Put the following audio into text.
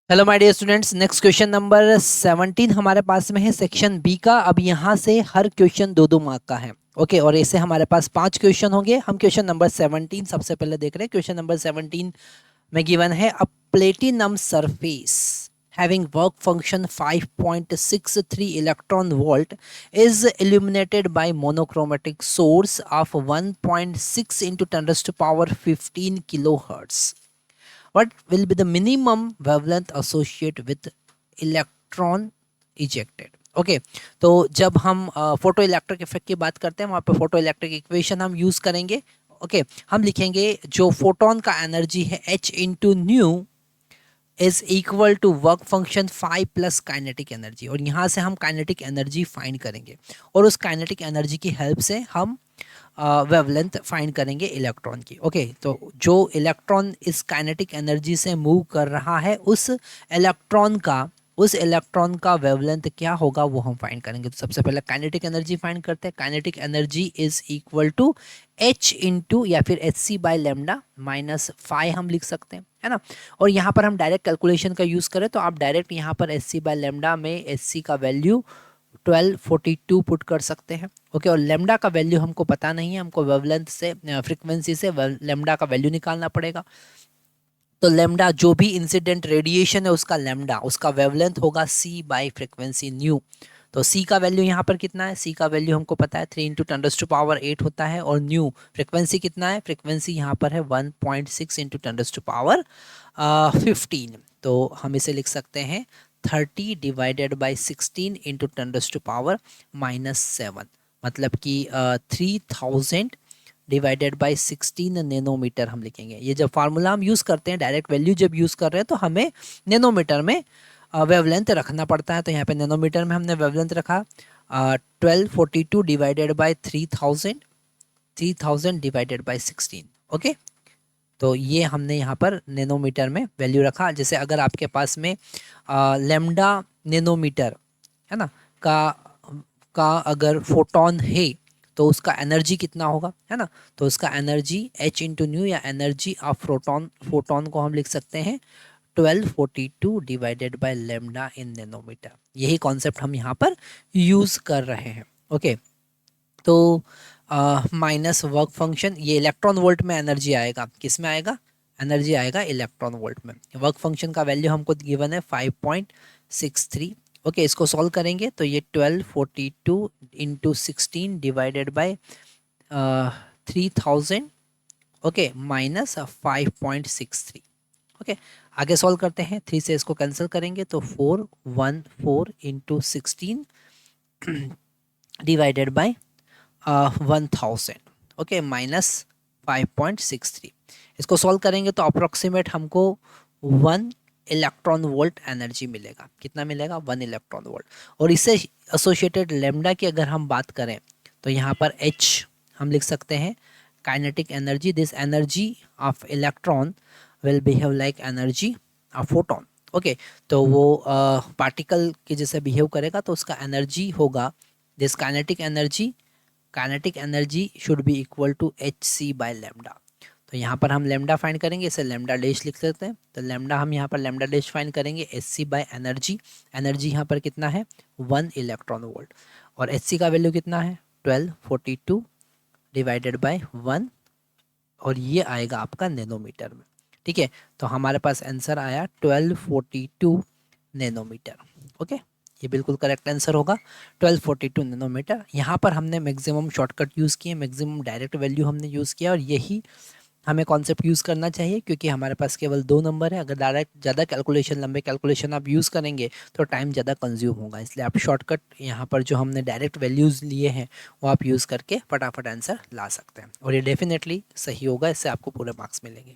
Hello my dear students, next question number 17 हमारे पास में है सेक्शन बी का। अब यहाँ से हर क्वेश्चन 2-2 मार्क का है। ओके, और ऐसे हमारे पास 5 क्वेश्चन होंगे। हम क्वेश्चन नंबर 17 सबसे पहले देख रहे हैं। क्वेश्चन नंबर 17 में गिवन है a platinum surface having work function 5.63 electron volt is illuminated by monochromatic source of 1.6 into 10 raised to power 15 kilohertz. What will be the minimum wavelength associated with electron ejected? Okay तो जब हम photo electric effect की बात करते हैं, वहाँ पे photo electric equation हम यूज करेंगे। ओके, हम लिखेंगे जो फोटोन का एनर्जी है h into nu is equal to work function 5 plus kinetic energy, और यहाँ से हम काइनेटिक एनर्जी फाइंड करेंगे और उस काइनेटिक एनर्जी की हेल्प से हम वेवलेंथ फाइंड करेंगे इलेक्ट्रॉन की। ओके, तो जो इलेक्ट्रॉन इस काइनेटिक एनर्जी से मूव कर रहा है उस इलेक्ट्रॉन का वेवलेंथ क्या होगा वो हम फाइंड करेंगे। तो सबसे पहले काइनेटिक एनर्जी फाइंड करते हैं। Kinetic energy is equal to h into या फिर h c by lambda minus 5 हम लिख सकते हैं, है ना। और यहाँ पर हम डायरेक्ट कैलकुलेशन का यूज़ करें तो आप डायरेक्ट यहाँ पर एच सी बाई लेमडा में एच सी का वैल्यू 1242 पुट कर सकते हैं। ओके, और लेमडा का वैल्यू हमको पता नहीं है, हमको वेवलेंथ से फ्रीक्वेंसी से लेमडा का वैल्यू निकालना पड़ेगा। तो लेमडा जो भी इंसिडेंट रेडिएशन है उसका लेमडा, उसका वेवलेंथ होगा c बाई फ्रीक्वेंसी न्यू। तो c का वैल्यू यहाँ पर कितना है? c का वैल्यू हमको पता है 3 इंटू 10 टू पावर 8 होता है। और न्यू फ्रीक्वेंसी कितना है? फ्रीक्वेंसी यहाँ पर है 1.6 इंटू 10 टू पावर 15। तो हम इसे लिख सकते हैं 30 divided by 16 into 10 to power -7, मतलब कि 3000 डिवाइडेड बाई 16 नैनोमीटर हम लिखेंगे। ये जब फार्मूला हम यूज़ करते हैं, डायरेक्ट वैल्यू जब यूज़ कर रहे हैं तो हमें नैनोमीटर में वेवलेंथ रखना पड़ता है। तो यहाँ पे नैनोमीटर में हमने वेवलेंथ रखा 1242 divided by 3000 divided by 16। Okay, तो ये हमने यहाँ पर नैनोमीटर में वैल्यू रखा। जैसे अगर आपके पास में लेमडा नैनोमीटर है ना का अगर फोटोन है तो उसका एनर्जी कितना होगा, है ना। तो उसका एनर्जी h इंटू न्यू या एनर्जी ऑफ फोटोन को हम लिख सकते हैं 1242 divided by lambda in nanometre. यही कॉन्सेप्ट हम यहाँ पर यूज़ कर रहे हैं। ओके, तो माइनस वर्क फंक्शन, ये इलेक्ट्रॉन वोल्ट में एनर्जी आएगा। किस में आएगा? एनर्जी आएगा इलेक्ट्रॉन वोल्ट में। वर्क फंक्शन का वैल्यू हमको गिवन है 5.63। ओके, इसको सॉल्व करेंगे तो ये 1242 into 16 divided bye 3000, okay, minus 5.63। Okay, आगे सॉल्व करते हैं। 3 से इसको कैंसिल करेंगे तो 414 into 16 divided bye 1000, okay, minus 5.63। इसको सॉल्व करेंगे तो अप्रोक्सीमेट हमको 1 इलेक्ट्रॉन वोल्ट एनर्जी मिलेगा। कितना मिलेगा? 1 इलेक्ट्रॉन वोल्ट। और इससे एसोसिएटेड लेमडा की अगर हम बात करें तो यहाँ पर h हम लिख सकते हैं kinetic energy. This energy of electron will behave like energy of photon. Okay, तो वो पार्टिकल के जैसे बिहेव करेगा तो उसका एनर्जी होगा, this kinetic energy should be equal to h c by lambda. तो यहाँ पर हम लेमडा फाइंड करेंगे, इसे लेमडा डैश लिख सकते हैं। तो लेमडा हम यहाँ पर लेमडा डैश फाइंड करेंगे h c by energy. Energy यहाँ पर कितना है? 1 इलेक्ट्रॉन वोल्ट। और एच सी का वैल्यू कितना है? 1242 डिवाइडेड बाई 1, और ये आएगा आपका नैनोमीटर में। ठीक है, तो हमारे पास आंसर आया 1242 नैनोमीटर। ओके, ये बिल्कुल करेक्ट आंसर होगा 1242 नैनोमीटर। यहाँ पर हमने मैक्सिमम शॉर्टकट यूज़ किए, मैक्सिमम डायरेक्ट वैल्यू हमने यूज़ किया, और यही हमें कॉन्सेप्ट यूज़ करना चाहिए क्योंकि हमारे पास केवल 2 नंबर है। अगर डायरेक्ट ज़्यादा कैलकुलेशन, लंबे कैलकुलेशन आप यूज़ करेंगे तो टाइम ज़्यादा कंज्यूम होगा। इसलिए आप शॉर्टकट यहाँ पर जो हमने डायरेक्ट वैल्यूज़ लिए हैं वो आप यूज़ करके फटाफट आंसर ला सकते हैं, और ये डेफिनेटली सही होगा। इससे आपको पूरे मार्क्स मिलेंगे।